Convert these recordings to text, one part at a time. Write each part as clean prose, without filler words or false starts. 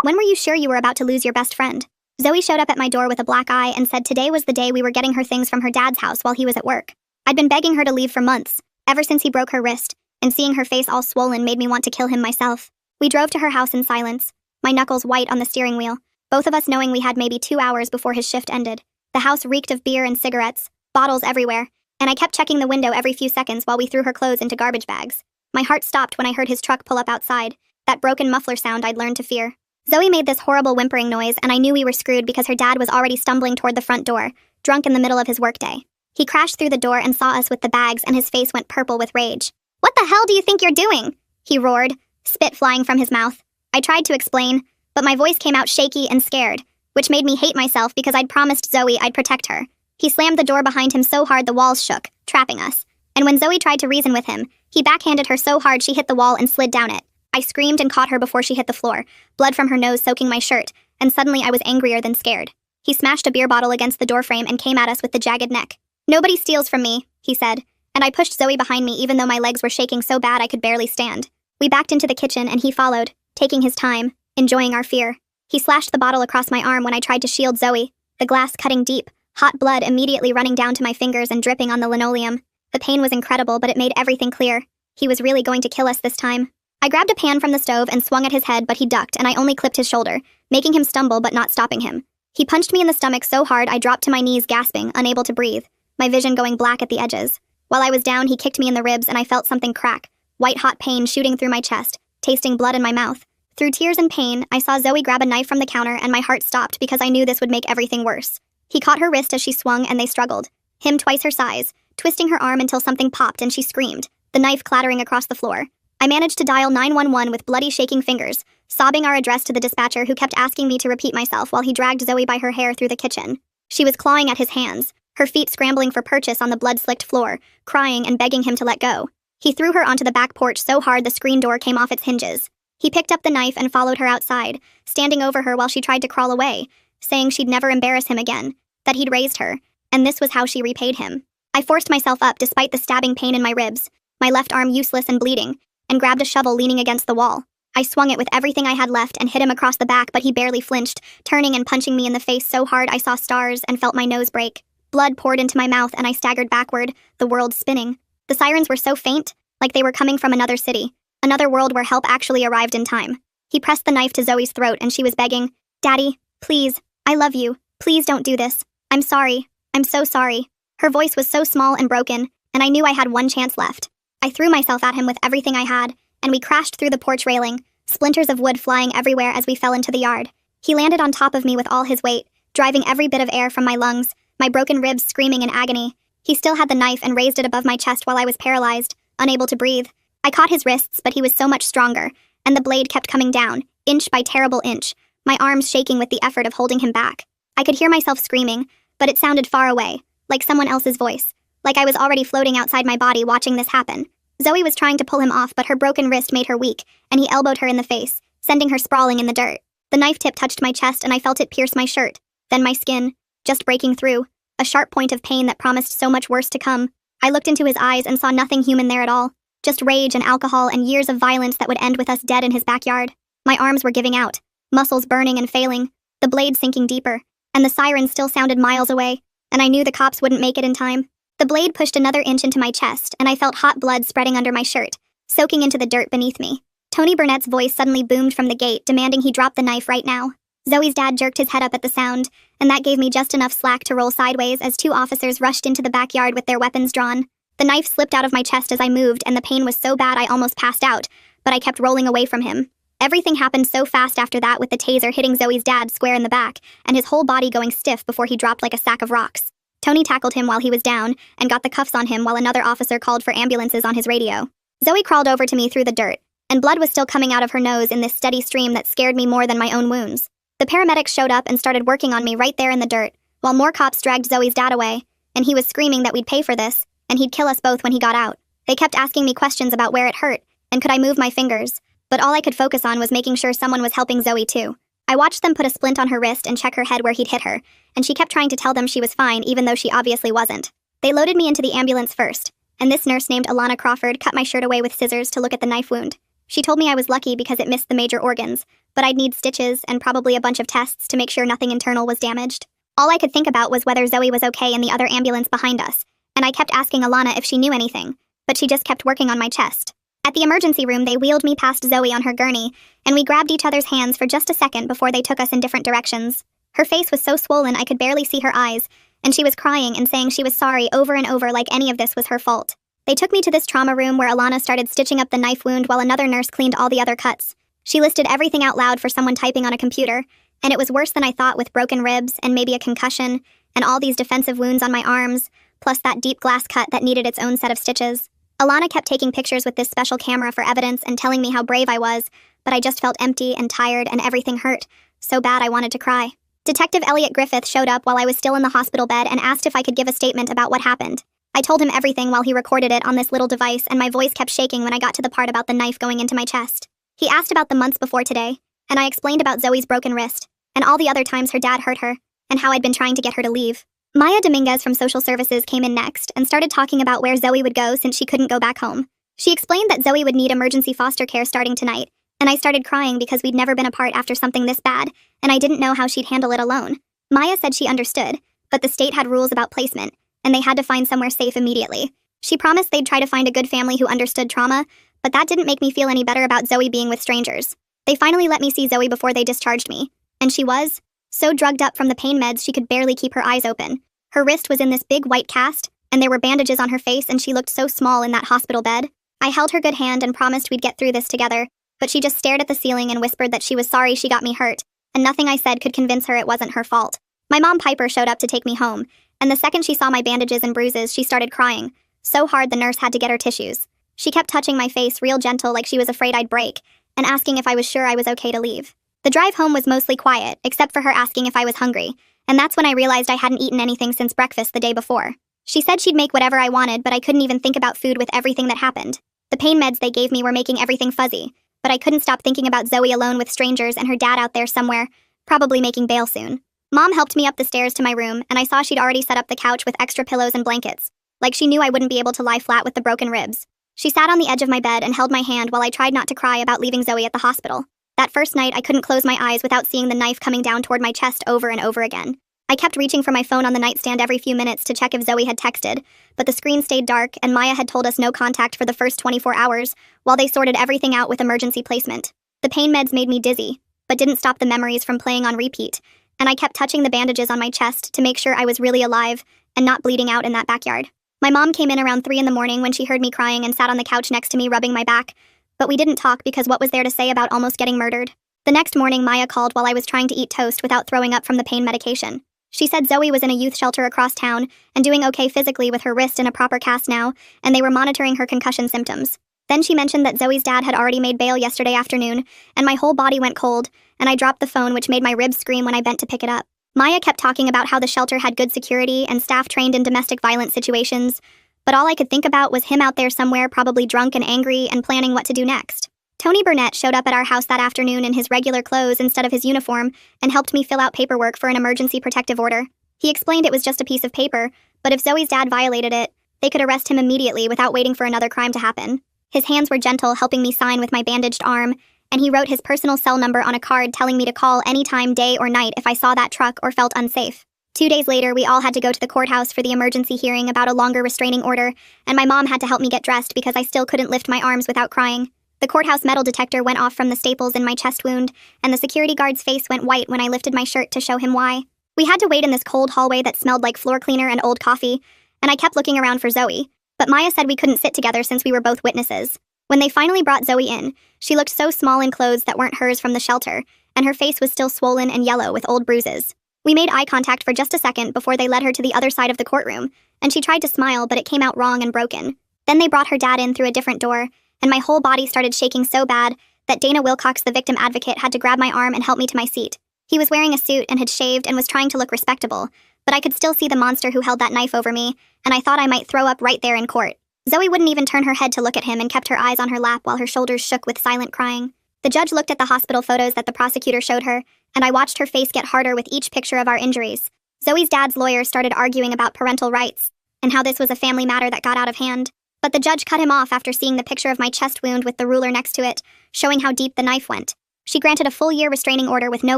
When were you sure you were about to lose your best friend? Zoe showed up at my door with a black eye and said today was the day we were getting her things from her dad's house while he was at work. I'd been begging her to leave for months, ever since he broke her wrist, and seeing her face all swollen made me want to kill him myself. We drove to her house in silence, my knuckles white on the steering wheel, both of us knowing we had maybe 2 hours before his shift ended. The house reeked of beer and cigarettes, bottles everywhere, and I kept checking the window every few seconds while we threw her clothes into garbage bags. My heart stopped when I heard his truck pull up outside, that broken muffler sound I'd learned to fear. Zoe made this horrible whimpering noise, and I knew we were screwed because her dad was already stumbling toward the front door, drunk in the middle of his workday. He crashed through the door and saw us with the bags, and his face went purple with rage. "What the hell do you think you're doing?" he roared, spit flying from his mouth. I tried to explain, but my voice came out shaky and scared, which made me hate myself because I'd promised Zoe I'd protect her. He slammed the door behind him so hard the walls shook, trapping us. And when Zoe tried to reason with him, he backhanded her so hard she hit the wall and slid down it. I screamed and caught her before she hit the floor, blood from her nose soaking my shirt, and suddenly I was angrier than scared. He smashed a beer bottle against the doorframe and came at us with the jagged neck. "Nobody steals from me," he said, and I pushed Zoe behind me even though my legs were shaking so bad I could barely stand. We backed into the kitchen and he followed, taking his time, enjoying our fear. He slashed the bottle across my arm when I tried to shield Zoe, the glass cutting deep, hot blood immediately running down to my fingers and dripping on the linoleum. The pain was incredible, but it made everything clear. He was really going to kill us this time. I grabbed a pan from the stove and swung at his head, but he ducked, and I only clipped his shoulder, making him stumble but not stopping him. He punched me in the stomach so hard I dropped to my knees gasping, unable to breathe, my vision going black at the edges. While I was down, he kicked me in the ribs and I felt something crack, white-hot pain shooting through my chest, tasting blood in my mouth. Through tears and pain, I saw Zoe grab a knife from the counter and my heart stopped because I knew this would make everything worse. He caught her wrist as she swung and they struggled, him twice her size, twisting her arm until something popped and she screamed, the knife clattering across the floor. I managed to dial 911 with bloody shaking fingers, sobbing our address to the dispatcher who kept asking me to repeat myself while he dragged Zoe by her hair through the kitchen. She was clawing at his hands, her feet scrambling for purchase on the blood-slicked floor, crying and begging him to let go. He threw her onto the back porch so hard the screen door came off its hinges. He picked up the knife and followed her outside, standing over her while she tried to crawl away, saying she'd never embarrass him again, that he'd raised her, and this was how she repaid him. I forced myself up despite the stabbing pain in my ribs, my left arm useless and bleeding, and grabbed a shovel leaning against the wall. I swung it with everything I had left and hit him across the back, but he barely flinched, turning and punching me in the face so hard I saw stars and felt my nose break. Blood poured into my mouth and I staggered backward, the world spinning. The sirens were so faint, like they were coming from another city, another world where help actually arrived in time. He pressed the knife to Zoe's throat and she was begging, "Daddy, please, I love you, please don't do this. I'm sorry, I'm so sorry." Her voice was so small and broken, and I knew I had one chance left. I threw myself at him with everything I had, and we crashed through the porch railing, splinters of wood flying everywhere as we fell into the yard. He landed on top of me with all his weight, driving every bit of air from my lungs, my broken ribs screaming in agony. He still had the knife and raised it above my chest while I was paralyzed, unable to breathe. I caught his wrists, but he was so much stronger, and the blade kept coming down, inch by terrible inch, my arms shaking with the effort of holding him back. I could hear myself screaming, but it sounded far away, like someone else's voice. Like I was already floating outside my body watching this happen. Zoe was trying to pull him off, but her broken wrist made her weak, and he elbowed her in the face, sending her sprawling in the dirt. The knife tip touched my chest and I felt it pierce my shirt, then my skin, just breaking through, a sharp point of pain that promised so much worse to come. I looked into his eyes and saw nothing human there at all, just rage and alcohol and years of violence that would end with us dead in his backyard. My arms were giving out, muscles burning and failing, the blade sinking deeper, and the siren still sounded miles away, and I knew the cops wouldn't make it in time. The blade pushed another inch into my chest, and I felt hot blood spreading under my shirt, soaking into the dirt beneath me. Tony Burnett's voice suddenly boomed from the gate, demanding he drop the knife right now. Zoe's dad jerked his head up at the sound, and that gave me just enough slack to roll sideways as 2 officers rushed into the backyard with their weapons drawn. The knife slipped out of my chest as I moved, and the pain was so bad I almost passed out, but I kept rolling away from him. Everything happened so fast after that, with the taser hitting Zoe's dad square in the back, and his whole body going stiff before he dropped like a sack of rocks. Tony tackled him while he was down, and got the cuffs on him while another officer called for ambulances on his radio. Zoe crawled over to me through the dirt, and blood was still coming out of her nose in this steady stream that scared me more than my own wounds. The paramedics showed up and started working on me right there in the dirt, while more cops dragged Zoe's dad away, and he was screaming that we'd pay for this, and he'd kill us both when he got out. They kept asking me questions about where it hurt, and could I move my fingers, but all I could focus on was making sure someone was helping Zoe too. I watched them put a splint on her wrist and check her head where he'd hit her, and she kept trying to tell them she was fine even though she obviously wasn't. They loaded me into the ambulance first, and this nurse named Alana Crawford cut my shirt away with scissors to look at the knife wound. She told me I was lucky because it missed the major organs, but I'd need stitches and probably a bunch of tests to make sure nothing internal was damaged. All I could think about was whether Zoe was okay in the other ambulance behind us, and I kept asking Alana if she knew anything, but she just kept working on my chest. At the emergency room, they wheeled me past Zoe on her gurney, and we grabbed each other's hands for just a second before they took us in different directions. Her face was so swollen I could barely see her eyes, and she was crying and saying she was sorry over and over like any of this was her fault. They took me to this trauma room where Alana started stitching up the knife wound while another nurse cleaned all the other cuts. She listed everything out loud for someone typing on a computer, and it was worse than I thought, with broken ribs and maybe a concussion, and all these defensive wounds on my arms, plus that deep glass cut that needed its own set of stitches. Alana kept taking pictures with this special camera for evidence and telling me how brave I was, but I just felt empty and tired and everything hurt, so bad I wanted to cry. Detective Elliot Griffith showed up while I was still in the hospital bed and asked if I could give a statement about what happened. I told him everything while he recorded it on this little device, and my voice kept shaking when I got to the part about the knife going into my chest. He asked about the months before today, and I explained about Zoe's broken wrist, and all the other times her dad hurt her, and how I'd been trying to get her to leave. Maya Dominguez from Social Services came in next and started talking about where Zoe would go since she couldn't go back home. She explained that Zoe would need emergency foster care starting tonight, and I started crying because we'd never been apart after something this bad, and I didn't know how she'd handle it alone. Maya said she understood, but the state had rules about placement, and they had to find somewhere safe immediately. She promised they'd try to find a good family who understood trauma, but that didn't make me feel any better about Zoe being with strangers. They finally let me see Zoe before they discharged me, and she was so drugged up from the pain meds she could barely keep her eyes open. Her wrist was in this big white cast, and there were bandages on her face, and she looked so small in that hospital bed. I held her good hand and promised we'd get through this together, but she just stared at the ceiling and whispered that she was sorry she got me hurt, and nothing I said could convince her it wasn't her fault. My mom Piper showed up to take me home, and the second she saw my bandages and bruises, she started crying, so hard the nurse had to get her tissues. She kept touching my face real gentle like she was afraid I'd break, and asking if I was sure I was okay to leave. The drive home was mostly quiet, except for her asking if I was hungry, and that's when I realized I hadn't eaten anything since breakfast the day before. She said she'd make whatever I wanted, but I couldn't even think about food with everything that happened. The pain meds they gave me were making everything fuzzy, but I couldn't stop thinking about Zoe alone with strangers and her dad out there somewhere, probably making bail soon. Mom helped me up the stairs to my room, and I saw she'd already set up the couch with extra pillows and blankets, like she knew I wouldn't be able to lie flat with the broken ribs. She sat on the edge of my bed and held my hand while I tried not to cry about leaving Zoe at the hospital. That first night, I couldn't close my eyes without seeing the knife coming down toward my chest over and over again. I kept reaching for my phone on the nightstand every few minutes to check if Zoe had texted, but the screen stayed dark, and Maya had told us no contact for the first 24 hours, while they sorted everything out with emergency placement. The pain meds made me dizzy, but didn't stop the memories from playing on repeat, and I kept touching the bandages on my chest to make sure I was really alive and not bleeding out in that backyard. My mom came in around 3 in the morning when she heard me crying and sat on the couch next to me rubbing my back, but we didn't talk because what was there to say about almost getting murdered? The next morning, Maya called while I was trying to eat toast without throwing up from the pain medication. She said Zoe was in a youth shelter across town and doing okay physically with her wrist in a proper cast now, and they were monitoring her concussion symptoms. Then she mentioned that Zoe's dad had already made bail yesterday afternoon, and my whole body went cold, and I dropped the phone, which made my ribs scream when I bent to pick it up. Maya kept talking about how the shelter had good security and staff trained in domestic violence situations, but all I could think about was him out there somewhere, probably drunk and angry and planning what to do next. Tony Burnett showed up at our house that afternoon in his regular clothes instead of his uniform and helped me fill out paperwork for an emergency protective order. He explained it was just a piece of paper, but if Zoe's dad violated it, they could arrest him immediately without waiting for another crime to happen. His hands were gentle, helping me sign with my bandaged arm, and he wrote his personal cell number on a card telling me to call anytime, day or night, if I saw that truck or felt unsafe. 2 days later, we all had to go to the courthouse for the emergency hearing about a longer restraining order, and my mom had to help me get dressed because I still couldn't lift my arms without crying. The courthouse metal detector went off from the staples in my chest wound, and the security guard's face went white when I lifted my shirt to show him why. We had to wait in this cold hallway that smelled like floor cleaner and old coffee, and I kept looking around for Zoe, but Maya said we couldn't sit together since we were both witnesses. When they finally brought Zoe in, she looked so small in clothes that weren't hers from the shelter, and her face was still swollen and yellow with old bruises. We made eye contact for just a second before they led her to the other side of the courtroom, and she tried to smile, but it came out wrong and broken. Then they brought her dad in through a different door, and my whole body started shaking so bad that Dana Wilcox, the victim advocate, had to grab my arm and help me to my seat. He was wearing a suit and had shaved and was trying to look respectable, but I could still see the monster who held that knife over me, and I thought I might throw up right there in court. Zoe wouldn't even turn her head to look at him and kept her eyes on her lap while her shoulders shook with silent crying. The judge looked at the hospital photos that the prosecutor showed her, and I watched her face get harder with each picture of our injuries. Zoe's dad's lawyer started arguing about parental rights, and how this was a family matter that got out of hand. But the judge cut him off after seeing the picture of my chest wound with the ruler next to it, showing how deep the knife went. She granted a full-year restraining order with no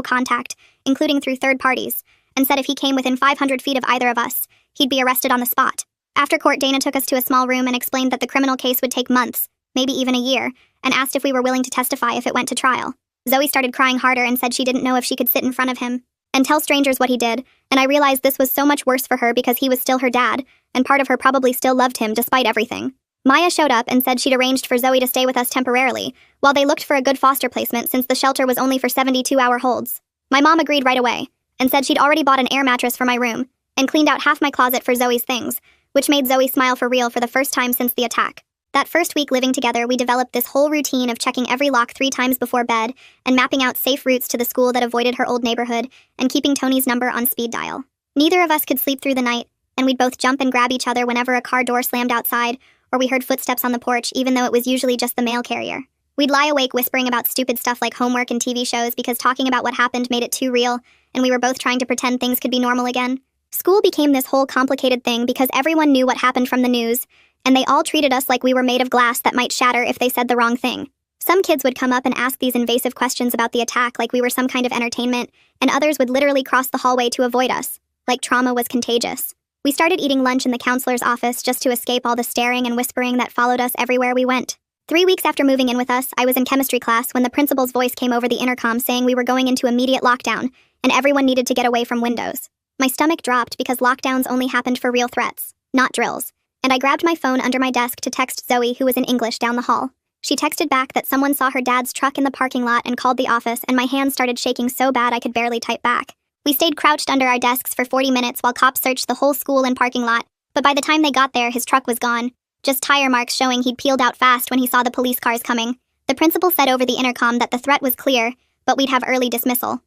contact, including through third parties, and said if he came within 500 feet of either of us, he'd be arrested on the spot. After court, Dana took us to a small room and explained that the criminal case would take months, maybe even a year, and asked if we were willing to testify if it went to trial. Zoe started crying harder and said she didn't know if she could sit in front of him and tell strangers what he did, and I realized this was so much worse for her because he was still her dad, and part of her probably still loved him despite everything. Maya showed up and said she'd arranged for Zoe to stay with us temporarily, while they looked for a good foster placement since the shelter was only for 72-hour holds. My mom agreed right away, and said she'd already bought an air mattress for my room, and cleaned out half my closet for Zoe's things, which made Zoe smile for real for the first time since the attack. That first week living together, we developed this whole routine of checking every lock 3 times before bed, and mapping out safe routes to the school that avoided her old neighborhood, and keeping Tony's number on speed dial. Neither of us could sleep through the night, and we'd both jump and grab each other whenever a car door slammed outside, or we heard footsteps on the porch, even though it was usually just the mail carrier. We'd lie awake whispering about stupid stuff like homework and TV shows because talking about what happened made it too real, and we were both trying to pretend things could be normal again. School became this whole complicated thing because everyone knew what happened from the news, and they all treated us like we were made of glass that might shatter if they said the wrong thing. Some kids would come up and ask these invasive questions about the attack like we were some kind of entertainment, and others would literally cross the hallway to avoid us, like trauma was contagious. We started eating lunch in the counselor's office just to escape all the staring and whispering that followed us everywhere we went. 3 weeks after moving in with us, I was in chemistry class when the principal's voice came over the intercom saying we were going into immediate lockdown, and everyone needed to get away from windows. My stomach dropped because lockdowns only happened for real threats, not drills, and I grabbed my phone under my desk to text Zoe, who was in English, down the hall. She texted back that someone saw her dad's truck in the parking lot and called the office, and my hands started shaking so bad I could barely type back. We stayed crouched under our desks for 40 minutes while cops searched the whole school and parking lot, but by the time they got there, his truck was gone, just tire marks showing he'd peeled out fast when he saw the police cars coming. The principal said over the intercom that the threat was clear, but we'd have early dismissal.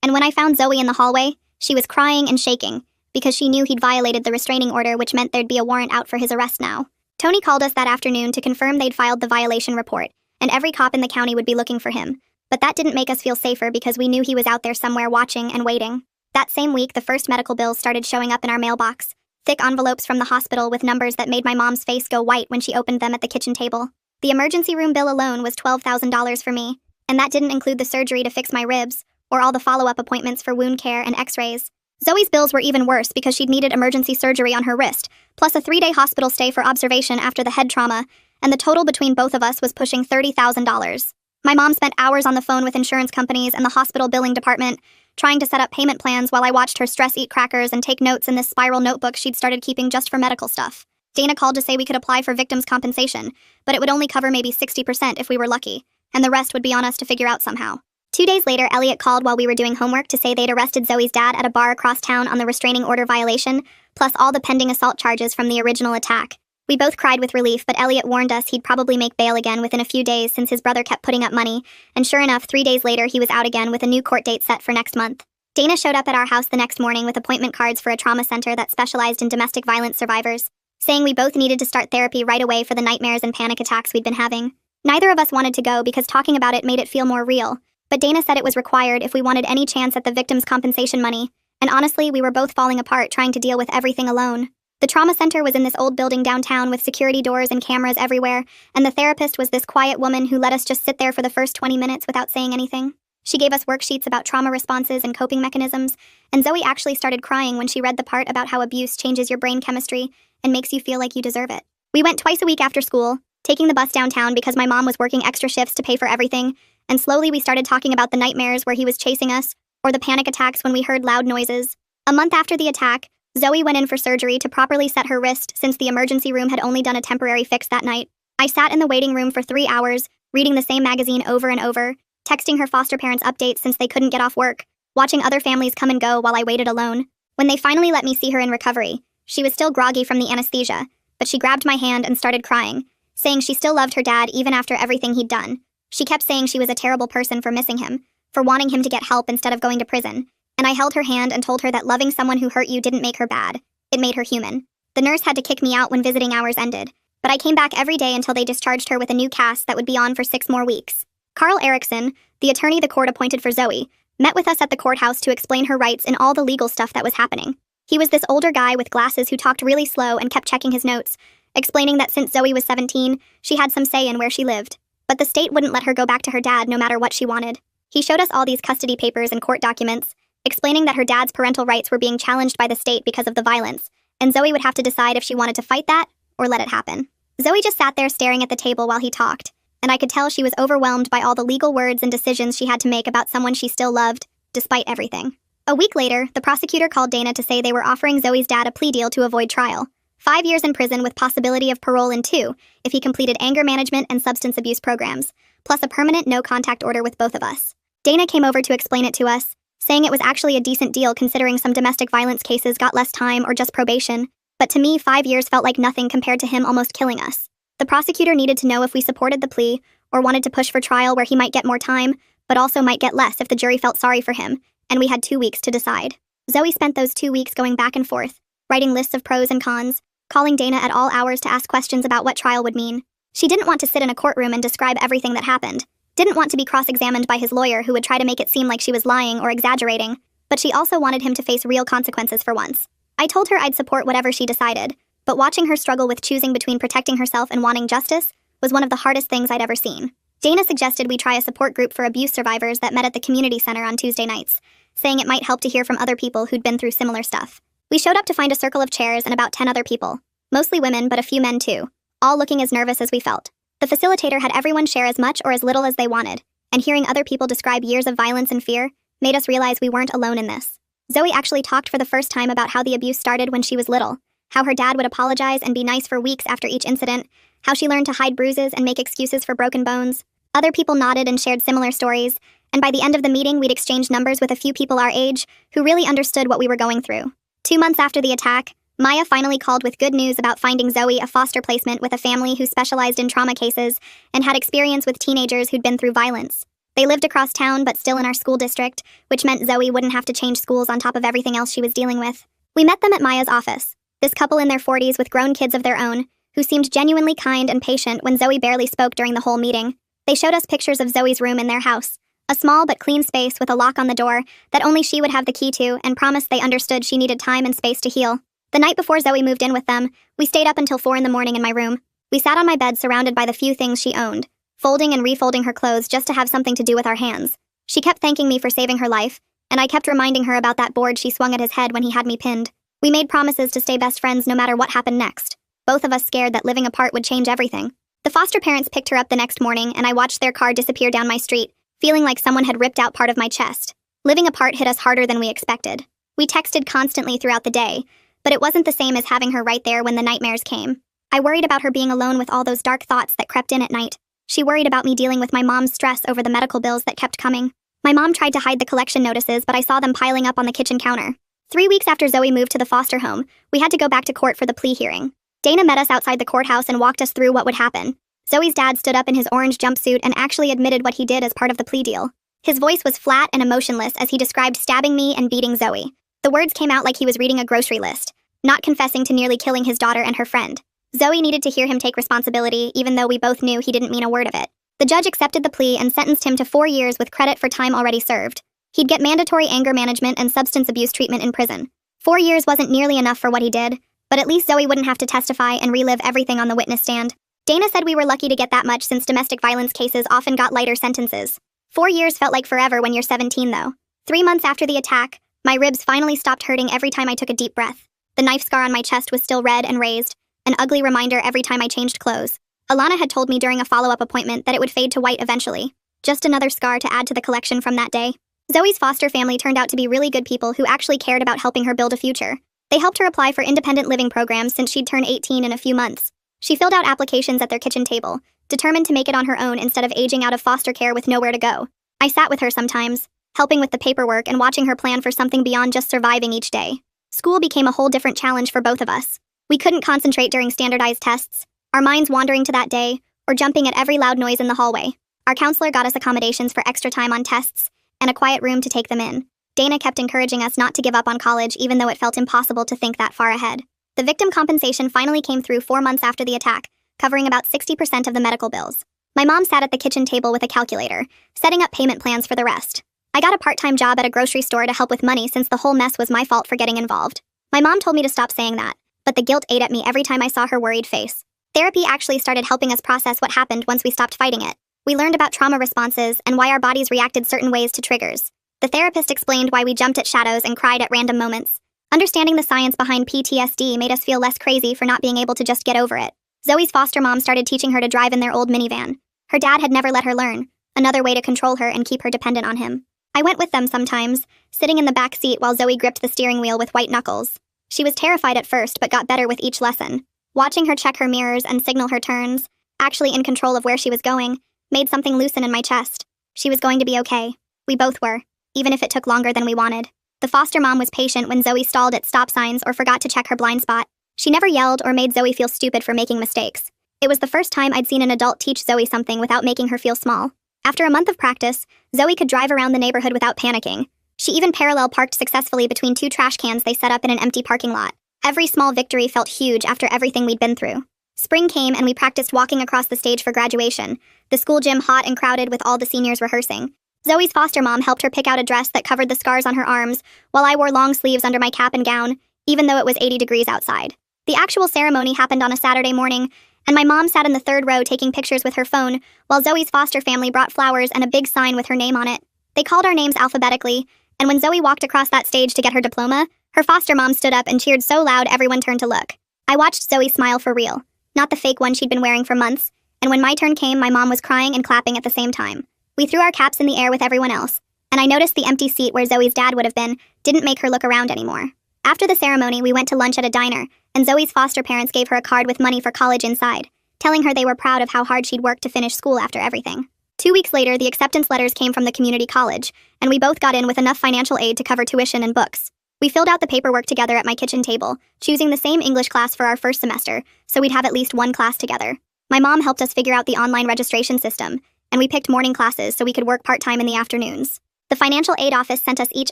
And when I found Zoe in the hallway, she was crying and shaking, because she knew he'd violated the restraining order, which meant there'd be a warrant out for his arrest now. Tony called us that afternoon to confirm they'd filed the violation report, and every cop in the county would be looking for him. But that didn't make us feel safer because we knew he was out there somewhere watching and waiting. That same week, the first medical bills started showing up in our mailbox. Thick envelopes from the hospital with numbers that made my mom's face go white when she opened them at the kitchen table. The emergency room bill alone was $12,000 for me, and that didn't include the surgery to fix my ribs, or all the follow-up appointments for wound care and x-rays. Zoe's bills were even worse because she'd needed emergency surgery on her wrist, plus a 3-day hospital stay for observation after the head trauma, and the total between both of us was pushing $30,000. My mom spent hours on the phone with insurance companies and the hospital billing department, trying to set up payment plans while I watched her stress eat crackers and take notes in this spiral notebook she'd started keeping just for medical stuff. Dana called to say we could apply for victims' compensation, but it would only cover maybe 60% if we were lucky, and the rest would be on us to figure out somehow. 2 days later, Elliot called while we were doing homework to say they'd arrested Zoe's dad at a bar across town on the restraining order violation, plus all the pending assault charges from the original attack. We both cried with relief, but Elliot warned us he'd probably make bail again within a few days since his brother kept putting up money, and sure enough, 3 days later he was out again with a new court date set for next month. Dana showed up at our house the next morning with appointment cards for a trauma center that specialized in domestic violence survivors, saying we both needed to start therapy right away for the nightmares and panic attacks we'd been having. Neither of us wanted to go because talking about it made it feel more real, but Dana said it was required if we wanted any chance at the victims' compensation money, and honestly, we were both falling apart trying to deal with everything alone. The trauma center was in this old building downtown with security doors and cameras everywhere, and the therapist was this quiet woman who let us just sit there for the first 20 minutes without saying anything. She gave us worksheets about trauma responses and coping mechanisms, and Zoe actually started crying when she read the part about how abuse changes your brain chemistry and makes you feel like you deserve it. We went twice a week after school, taking the bus downtown because my mom was working extra shifts to pay for everything, and slowly we started talking about the nightmares where he was chasing us, or the panic attacks when we heard loud noises. A month after the attack, Zoe went in for surgery to properly set her wrist since the emergency room had only done a temporary fix that night. I sat in the waiting room for 3 hours, reading the same magazine over and over, texting her foster parents updates since they couldn't get off work, watching other families come and go while I waited alone. When they finally let me see her in recovery, she was still groggy from the anesthesia, but she grabbed my hand and started crying, saying she still loved her dad even after everything he'd done. She kept saying she was a terrible person for missing him, for wanting him to get help instead of going to prison, and I held her hand and told her that loving someone who hurt you didn't make her bad. It made her human. The nurse had to kick me out when visiting hours ended, but I came back every day until they discharged her with a new cast that would be on for 6 more weeks. Carl Erickson, the attorney the court appointed for Zoe, met with us at the courthouse to explain her rights and all the legal stuff that was happening. He was this older guy with glasses who talked really slow and kept checking his notes, explaining that since Zoe was 17, she had some say in where she lived. But the state wouldn't let her go back to her dad no matter what she wanted. He showed us all these custody papers and court documents, explaining that her dad's parental rights were being challenged by the state because of the violence, and Zoe would have to decide if she wanted to fight that or let it happen. Zoe just sat there staring at the table while he talked, and I could tell she was overwhelmed by all the legal words and decisions she had to make about someone she still loved, despite everything. A week later, the prosecutor called Dana to say they were offering Zoe's dad a plea deal to avoid trial. 5 years in prison with possibility of parole in 2 if he completed anger management and substance abuse programs, plus a permanent no-contact order with both of us. Dana came over to explain it to us, saying it was actually a decent deal considering some domestic violence cases got less time or just probation, but to me 5 years felt like nothing compared to him almost killing us. The prosecutor needed to know if we supported the plea or wanted to push for trial where he might get more time, but also might get less if the jury felt sorry for him, and we had 2 weeks to decide. Zoe spent those 2 weeks going back and forth, writing lists of pros and cons, calling Dana at all hours to ask questions about what trial would mean. She didn't want to sit in a courtroom and describe everything that happened, didn't want to be cross-examined by his lawyer who would try to make it seem like she was lying or exaggerating, but she also wanted him to face real consequences for once. I told her I'd support whatever she decided, but watching her struggle with choosing between protecting herself and wanting justice was one of the hardest things I'd ever seen. Dana suggested we try a support group for abuse survivors that met at the community center on Tuesday nights, saying it might help to hear from other people who'd been through similar stuff. We showed up to find a circle of chairs and about 10 other people, mostly women but a few men too, all looking as nervous as we felt. The facilitator had everyone share as much or as little as they wanted, and hearing other people describe years of violence and fear made us realize we weren't alone in this. Zoe actually talked for the first time about how the abuse started when she was little, how her dad would apologize and be nice for weeks after each incident, how she learned to hide bruises and make excuses for broken bones. Other people nodded and shared similar stories, and by the end of the meeting we'd exchanged numbers with a few people our age who really understood what we were going through. 2 months after the attack, Maya finally called with good news about finding Zoe a foster placement with a family who specialized in trauma cases and had experience with teenagers who'd been through violence. They lived across town but still in our school district, which meant Zoe wouldn't have to change schools on top of everything else she was dealing with. We met them at Maya's office, this couple in their 40s with grown kids of their own, who seemed genuinely kind and patient when Zoe barely spoke during the whole meeting. They showed us pictures of Zoe's room in their house, a small but clean space with a lock on the door that only she would have the key to, and promised they understood she needed time and space to heal. The night before Zoe moved in with them, we stayed up until 4 a.m. in my room. We sat on my bed surrounded by the few things she owned, folding and refolding her clothes just to have something to do with our hands. She kept thanking me for saving her life, and I kept reminding her about that board she swung at his head when he had me pinned. We made promises to stay best friends no matter what happened next, both of us scared that living apart would change everything. The foster parents picked her up the next morning, and I watched their car disappear down my street, feeling like someone had ripped out part of my chest. Living apart hit us harder than we expected. We texted constantly throughout the day, but it wasn't the same as having her right there when the nightmares came. I worried about her being alone with all those dark thoughts that crept in at night. She worried about me dealing with my mom's stress over the medical bills that kept coming. My mom tried to hide the collection notices, but I saw them piling up on the kitchen counter. 3 weeks after Zoe moved to the foster home, we had to go back to court for the plea hearing. Dana met us outside the courthouse and walked us through what would happen. Zoe's dad stood up in his orange jumpsuit and actually admitted what he did as part of the plea deal. His voice was flat and emotionless as he described stabbing me and beating Zoe. The words came out like he was reading a grocery list, not confessing to nearly killing his daughter and her friend. Zoe needed to hear him take responsibility, even though we both knew he didn't mean a word of it. The judge accepted the plea and sentenced him to 4 years with credit for time already served. He'd get mandatory anger management and substance abuse treatment in prison. 4 years wasn't nearly enough for what he did, but at least Zoe wouldn't have to testify and relive everything on the witness stand. Dana said we were lucky to get that much since domestic violence cases often got lighter sentences. 4 years felt like forever when you're 17, though. 3 months after the attack, my ribs finally stopped hurting every time I took a deep breath. The knife scar on my chest was still red and raised, an ugly reminder every time I changed clothes. Alana had told me during a follow-up appointment that it would fade to white eventually. Just another scar to add to the collection from that day. Zoe's foster family turned out to be really good people who actually cared about helping her build a future. They helped her apply for independent living programs since she'd turn 18 in a few months. She filled out applications at their kitchen table, determined to make it on her own instead of aging out of foster care with nowhere to go. I sat with her sometimes, helping with the paperwork and watching her plan for something beyond just surviving each day. School became a whole different challenge for both of us. We couldn't concentrate during standardized tests, our minds wandering to that day, or jumping at every loud noise in the hallway. Our counselor got us accommodations for extra time on tests, and a quiet room to take them in. Dana kept encouraging us not to give up on college even though it felt impossible to think that far ahead. The victim compensation finally came through 4 months after the attack, covering about 60% of the medical bills. My mom sat at the kitchen table with a calculator, setting up payment plans for the rest. I got a part-time job at a grocery store to help with money since the whole mess was my fault for getting involved. My mom told me to stop saying that, but the guilt ate at me every time I saw her worried face. Therapy actually started helping us process what happened once we stopped fighting it. We learned about trauma responses and why our bodies reacted certain ways to triggers. The therapist explained why we jumped at shadows and cried at random moments. Understanding the science behind PTSD made us feel less crazy for not being able to just get over it. Zoe's foster mom started teaching her to drive in their old minivan. Her dad had never let her learn, another way to control her and keep her dependent on him. I went with them sometimes, sitting in the back seat while Zoe gripped the steering wheel with white knuckles. She was terrified at first but got better with each lesson. Watching her check her mirrors and signal her turns, actually in control of where she was going, made something loosen in my chest. She was going to be okay. We both were, even if it took longer than we wanted. The foster mom was patient when Zoe stalled at stop signs or forgot to check her blind spot. She never yelled or made Zoe feel stupid for making mistakes. It was the first time I'd seen an adult teach Zoe something without making her feel small. After a month of practice, Zoe could drive around the neighborhood without panicking. She even parallel parked successfully between two trash cans they set up in an empty parking lot. Every small victory felt huge after everything we'd been through. Spring came and we practiced walking across the stage for graduation, the school gym hot and crowded with all the seniors rehearsing. Zoe's foster mom helped her pick out a dress that covered the scars on her arms, while I wore long sleeves under my cap and gown, even though it was 80 degrees outside. The actual ceremony happened on a Saturday morning, and my mom sat in the third row taking pictures with her phone, while Zoe's foster family brought flowers and a big sign with her name on it. They called our names alphabetically, and when Zoe walked across that stage to get her diploma, her foster mom stood up and cheered so loud everyone turned to look. I watched Zoe smile for real, not the fake one she'd been wearing for months, and when my turn came, my mom was crying and clapping at the same time. We threw our caps in the air with everyone else, and I noticed the empty seat where Zoe's dad would have been didn't make her look around anymore. After the ceremony, we went to lunch at a diner, and Zoe's foster parents gave her a card with money for college inside, telling her they were proud of how hard she'd worked to finish school after everything. 2 weeks later, the acceptance letters came from the community college, and we both got in with enough financial aid to cover tuition and books. We filled out the paperwork together at my kitchen table, choosing the same English class for our first semester, so we'd have at least one class together. My mom helped us figure out the online registration system, and we picked morning classes so we could work part-time in the afternoons. The financial aid office sent us each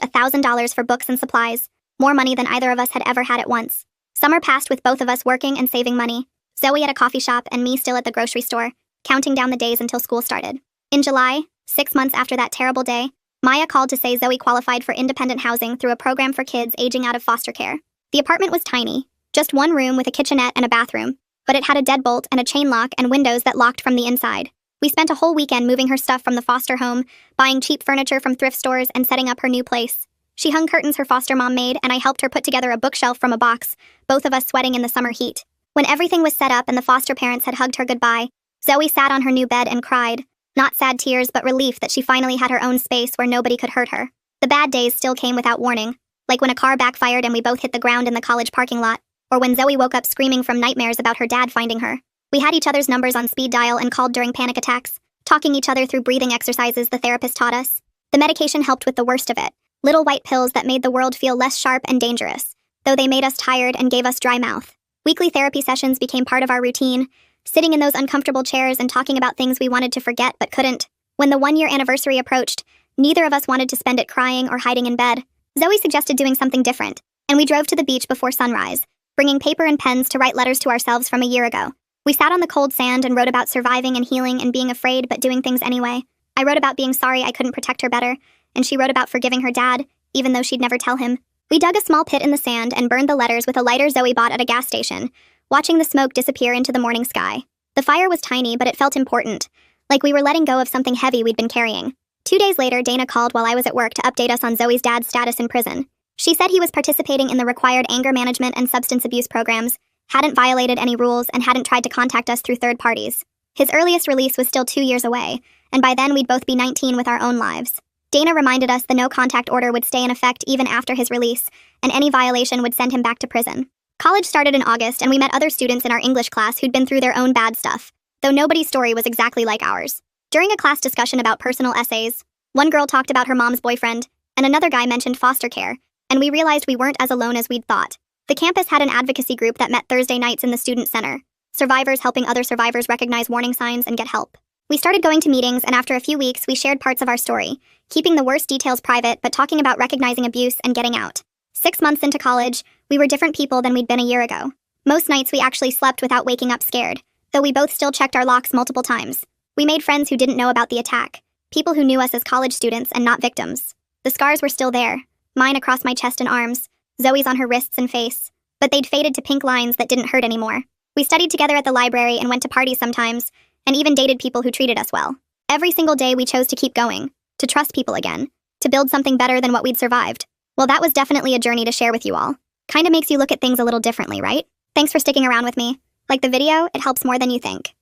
$1,000 for books and supplies, more money than either of us had ever had at once. Summer passed with both of us working and saving money, Zoe at a coffee shop and me still at the grocery store, counting down the days until school started. In July, 6 months after that terrible day, Maya called to say Zoe qualified for independent housing through a program for kids aging out of foster care. The apartment was tiny, just one room with a kitchenette and a bathroom, but it had a deadbolt and a chain lock and windows that locked from the inside. We spent a whole weekend moving her stuff from the foster home, buying cheap furniture from thrift stores, and setting up her new place. She hung curtains her foster mom made, and I helped her put together a bookshelf from a box, both of us sweating in the summer heat. When everything was set up and the foster parents had hugged her goodbye, Zoe sat on her new bed and cried. Not sad tears, but relief that she finally had her own space where nobody could hurt her. The bad days still came without warning, like when a car backfired and we both hit the ground in the college parking lot, or when Zoe woke up screaming from nightmares about her dad finding her. We had each other's numbers on speed dial and called during panic attacks, talking each other through breathing exercises the therapist taught us. The medication helped with the worst of it, little white pills that made the world feel less sharp and dangerous, though they made us tired and gave us dry mouth. Weekly therapy sessions became part of our routine, sitting in those uncomfortable chairs and talking about things we wanted to forget but couldn't. When the 1-year anniversary approached, neither of us wanted to spend it crying or hiding in bed. Zoe suggested doing something different, and we drove to the beach before sunrise, bringing paper and pens to write letters to ourselves from a year ago. We sat on the cold sand and wrote about surviving and healing and being afraid but doing things anyway. I wrote about being sorry I couldn't protect her better, and she wrote about forgiving her dad, even though she'd never tell him. We dug a small pit in the sand and burned the letters with a lighter Zoe bought at a gas station, watching the smoke disappear into the morning sky. The fire was tiny, but it felt important, like we were letting go of something heavy we'd been carrying. 2 days later, Dana called while I was at work to update us on Zoe's dad's status in prison. She said he was participating in the required anger management and substance abuse programs, hadn't violated any rules, and hadn't tried to contact us through third parties. His earliest release was still 2 years away, and by then we'd both be 19 with our own lives. Dana reminded us the no-contact order would stay in effect even after his release, and any violation would send him back to prison. College started in August, and we met other students in our English class who'd been through their own bad stuff, though nobody's story was exactly like ours. During a class discussion about personal essays, one girl talked about her mom's boyfriend, and another guy mentioned foster care, and we realized we weren't as alone as we'd thought. The campus had an advocacy group that met Thursday nights in the student center, survivors helping other survivors recognize warning signs and get help. We started going to meetings, and after a few weeks, we shared parts of our story, keeping the worst details private but talking about recognizing abuse and getting out. 6 months into college, we were different people than we'd been a year ago. Most nights we actually slept without waking up scared, though we both still checked our locks multiple times. We made friends who didn't know about the attack, people who knew us as college students and not victims. The scars were still there, mine across my chest and arms, Zoe's on her wrists and face. but they'd faded to pink lines that didn't hurt anymore. We studied together at the library and went to parties sometimes, and even dated people who treated us well. Every single day we chose to keep going, to trust people again, to build something better than what we'd survived. Well, that was definitely a journey to share with you all. Kinda makes you look at things a little differently, right? Thanks for sticking around with me. Like the video, it helps more than you think.